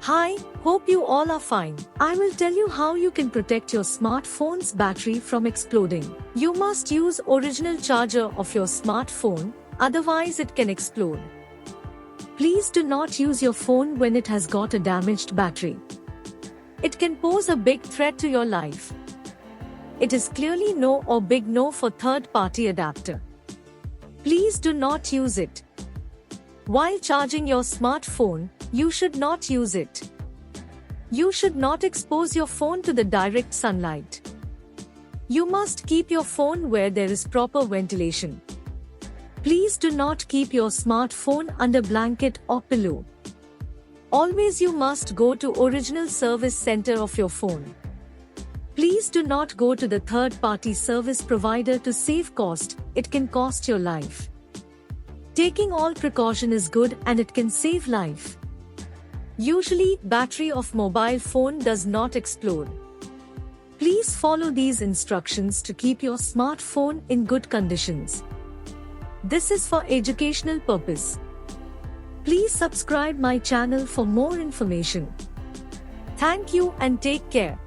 Hi, hope you all are fine. I will tell you how you can protect your smartphone's battery from exploding. You must use original charger of your smartphone, otherwise it can explode. Please do not use your phone when it has got a damaged battery. It can pose a big threat to your life. It is clearly no or big no for third-party adapter. Please do not use it. While charging your smartphone, you should not use it. You should not expose your phone to the direct sunlight. You must keep your phone where there is proper ventilation. Please do not keep your smartphone under blanket or pillow. Always you must go to original service center of your phone. Please do not go to the third-party service provider to save cost, it can cost your life. Taking all precaution is good and it can save life. Usually, battery of mobile phone does not explode. Please follow these instructions to keep your smartphone in good conditions. This is for educational purpose. Please subscribe my channel for more information. Thank you and take care.